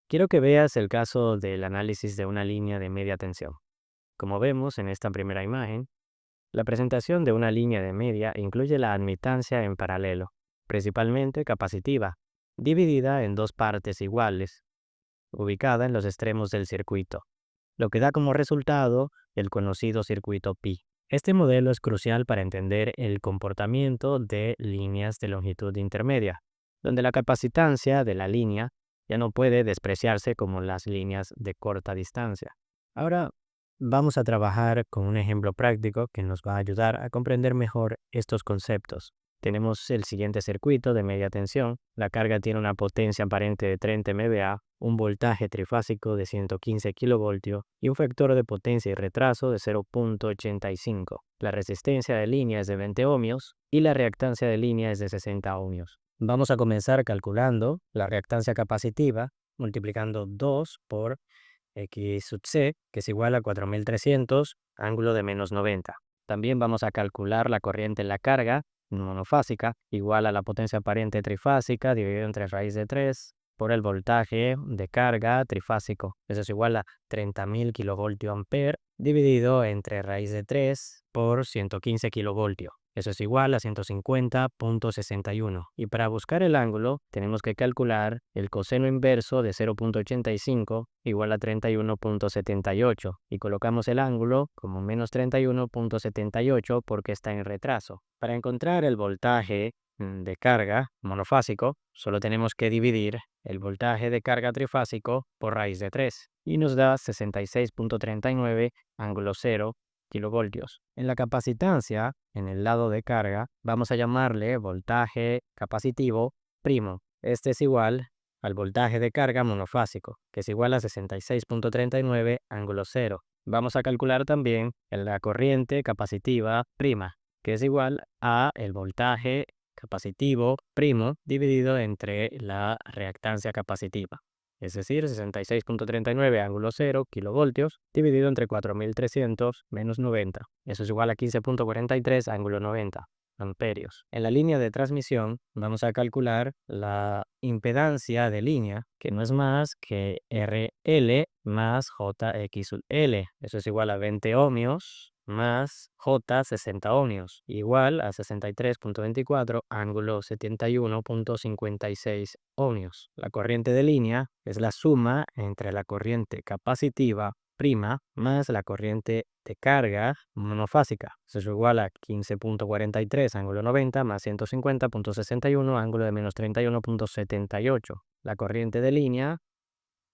Quiero que veas el caso del análisis de una línea de media tensión. Como vemos en esta primera imagen, la presentación de una línea de media incluye la admitancia en paralelo, principalmente capacitiva, dividida en dos partes iguales, ubicada en los extremos del circuito, lo que da como resultado el conocido circuito pi. Este modelo es crucial para entender el comportamiento de líneas de longitud intermedia, donde la capacitancia de la línea ya no puede despreciarse como las líneas de corta distancia. Ahora vamos a trabajar con un ejemplo práctico que nos va a ayudar a comprender mejor estos conceptos. Tenemos el siguiente circuito de media tensión. La carga tiene una potencia aparente de 30 MVA, un voltaje trifásico de 115 kV y un factor de potencia y retraso de 0.85. La resistencia de línea es de 20 ohmios y la reactancia de línea es de 60 ohmios. Vamos a comenzar calculando la reactancia capacitiva multiplicando 2 por X sub C, que es igual a 4300, ángulo de menos 90. También vamos a calcular la corriente en la carga monofásica, igual a la potencia aparente trifásica dividido entre raíz de 3 por el voltaje de carga trifásico. Eso es igual a 30.000 kVA dividido entre raíz de 3 por 115 kV. Eso es igual a 150.61. Y para buscar el ángulo, tenemos que calcular el coseno inverso de 0.85 igual a 31.78. Y colocamos el ángulo como menos 31.78 porque está en retraso. Para encontrar el voltaje de carga monofásico, solo tenemos que dividir el voltaje de carga trifásico por raíz de 3 y nos da 66.39 ángulo 0 kilovoltios. En la capacitancia, en el lado de carga, vamos a llamarle voltaje capacitivo primo. Este es igual al voltaje de carga monofásico, que es igual a 66.39 ángulo 0. Vamos a calcular también la corriente capacitiva prima, que es igual a el voltaje capacitivo primo dividido entre la reactancia capacitiva. Es decir, 66.39 ángulo 0 kilovoltios dividido entre 4300 menos 90. Eso es igual a 15.43 ángulo 90 amperios. En la línea de transmisión vamos a calcular la impedancia de línea, que no es más que RL más JX sub L. Eso es igual a 20 ohmios más J 60 ohmios, igual a 63.24 ángulo 71.56 ohmios. La corriente de línea es la suma entre la corriente capacitiva prima más la corriente de carga monofásica. Eso es igual a 15.43 ángulo 90 más 150.61 ángulo de menos 31.78. La corriente de línea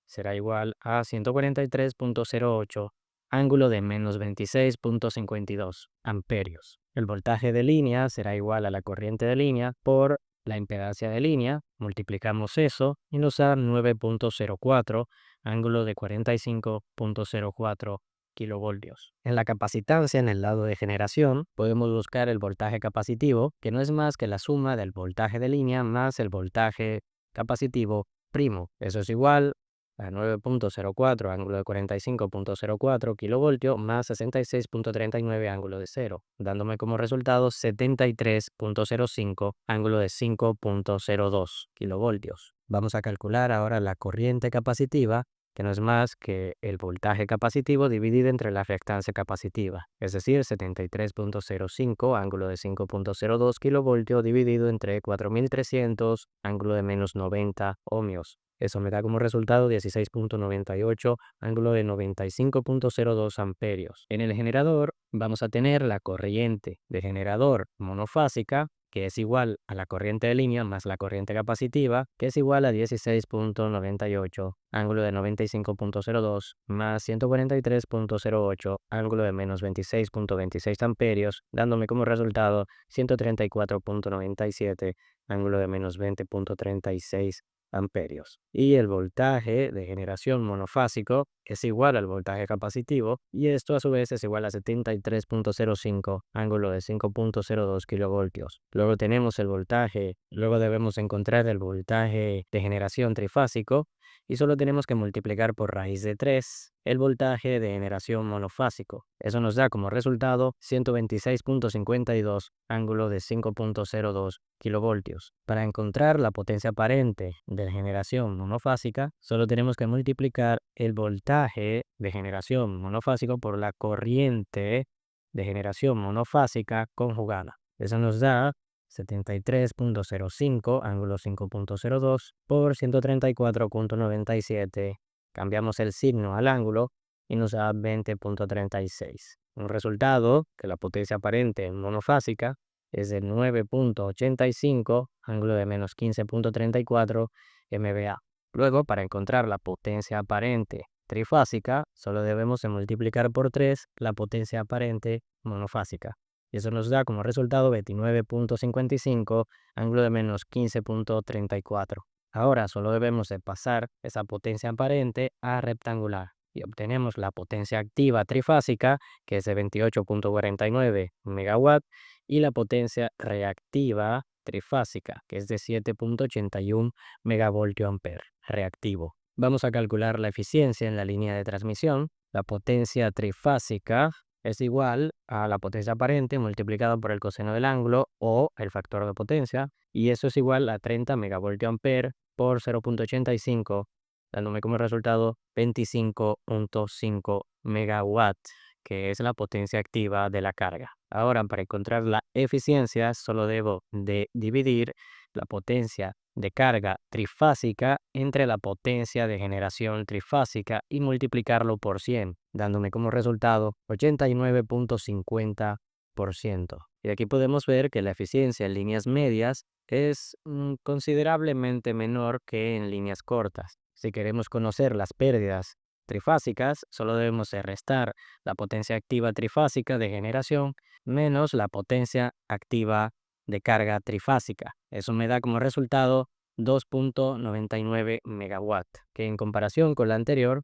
será igual a 143.08 ángulo de menos 26.52 amperios. El voltaje de línea será igual a la corriente de línea por la impedancia de línea. Multiplicamos eso y nos da 9.04 ángulo de 45.04 kilovoltios. En la capacitancia, en el lado de generación, podemos buscar el voltaje capacitivo, que no es más que la suma del voltaje de línea más el voltaje capacitivo primo. Eso es igual a 9.04 ángulo de 45.04 kilovoltios más 66.39 ángulo de 0, dándome como resultado 73.05 ángulo de 5.02 kilovoltios. Vamos a calcular ahora la corriente capacitiva, que no es más que el voltaje capacitivo dividido entre la reactancia capacitiva, es decir, 73.05 ángulo de 5.02 kilovoltios dividido entre 4300 ángulo de menos 90 ohmios. Eso me da como resultado 16.98 ángulo de 95.02 amperios. En el generador vamos a tener la corriente de generador monofásica, que es igual a la corriente de línea más la corriente capacitiva, que es igual a 16.98 ángulo de 95.02 más 143.08 ángulo de menos 26.26 amperios, dándome como resultado 134.97 ángulo de menos 20.36 amperios. Y el voltaje de generación monofásico es igual al voltaje capacitivo y esto a su vez es igual a 73.05 ángulo de 5.02 kilovoltios. Luego tenemos el voltaje, luego debemos encontrar el voltaje de generación trifásico, y solo tenemos que multiplicar por raíz de 3 el voltaje de generación monofásico. Eso nos da como resultado 126.52 ángulo de 5.02 kilovoltios. Para encontrar la potencia aparente de generación monofásica, solo tenemos que multiplicar el voltaje de generación monofásico por la corriente de generación monofásica conjugada. Eso nos da 73.05 ángulo 5.02 por 134.97. Cambiamos el signo al ángulo y nos da 20.36. Un resultado que la potencia aparente monofásica es de 9.85 ángulo de menos 15.34 MVA. Luego, para encontrar la potencia aparente trifásica, solo debemos de multiplicar por 3 la potencia aparente monofásica. Y eso nos da como resultado 29.55 ángulo de menos 15.34. Ahora solo debemos de pasar esa potencia aparente a rectangular y obtenemos la potencia activa trifásica, que es de 28.49 megawatt, y la potencia reactiva trifásica, que es de 7.81 megavoltio ampere reactivo. Vamos a calcular la eficiencia en la línea de transmisión. La potencia trifásica es igual a la potencia aparente multiplicado por el coseno del ángulo o el factor de potencia, y eso es igual a 30 megavoltio ampere por 0.85, dándome como resultado 25.5 megawatt, que es la potencia activa de la carga. Ahora, para encontrar la eficiencia, solo debo de dividir la potencia de carga trifásica entre la potencia de generación trifásica y multiplicarlo por 100, dándome como resultado 89.50%. Y aquí podemos ver que la eficiencia en líneas medias es considerablemente menor que en líneas cortas. Si queremos conocer las pérdidas trifásicas, solo debemos de restar la potencia activa trifásica de generación menos la potencia activa de carga trifásica. Eso me da como resultado 2.99 megawatt, que en comparación con la anterior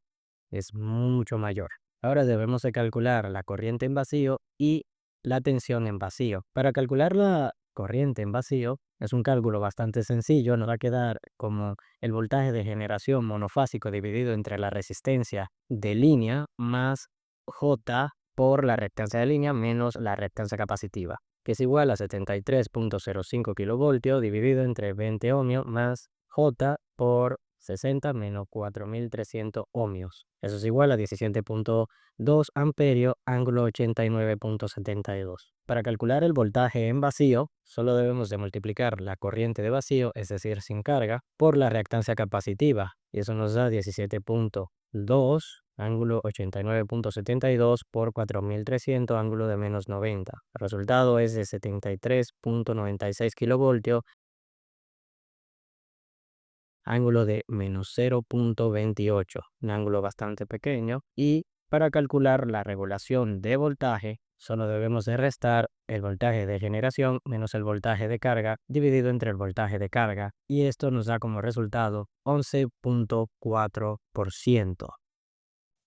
es mucho mayor. Ahora debemos de calcular la corriente en vacío y la tensión en vacío. Para calcular la corriente en vacío es un cálculo bastante sencillo, nos va a quedar como el voltaje de generación monofásico dividido entre la resistencia de línea más J por la reactancia de línea menos la reactancia capacitiva, que es igual a 73.05 kilovoltios dividido entre 20 ohmios más J por 60 menos 4.300 ohmios. Eso es igual a 17.2 amperios, ángulo 89.72. Para calcular el voltaje en vacío, solo debemos de multiplicar la corriente de vacío, es decir, sin carga, por la reactancia capacitiva. Y eso nos da 17.2 ángulo 89.72 por 4.300, ángulo de menos 90. El resultado es de 73.96 kilovoltios, ángulo de menos 0.28, un ángulo bastante pequeño. Y para calcular la regulación de voltaje, solo debemos de restar el voltaje de generación menos el voltaje de carga dividido entre el voltaje de carga, y esto nos da como resultado 11.4%.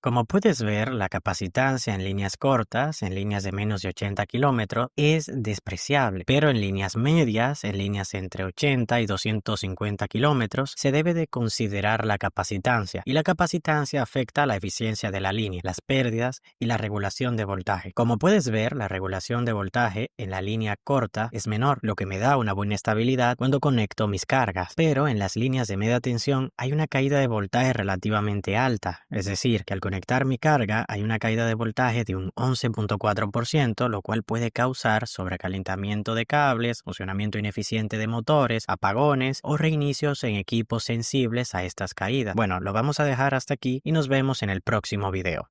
Como puedes ver, la capacitancia en líneas cortas, en líneas de menos de 80 kilómetros, es despreciable, pero en líneas medias, en líneas entre 80 y 250 kilómetros, se debe de considerar la capacitancia, y la capacitancia afecta la eficiencia de la línea, las pérdidas y la regulación de voltaje. Como puedes ver, la regulación de voltaje en la línea corta es menor, lo que me da una buena estabilidad cuando conecto mis cargas, pero en las líneas de media tensión hay una caída de voltaje relativamente alta, es decir, que al conectar mi carga hay una caída de voltaje de un 11.4%, lo cual puede causar sobrecalentamiento de cables, funcionamiento ineficiente de motores, apagones o reinicios en equipos sensibles a estas caídas. Bueno, lo vamos a dejar hasta aquí y nos vemos en el próximo video.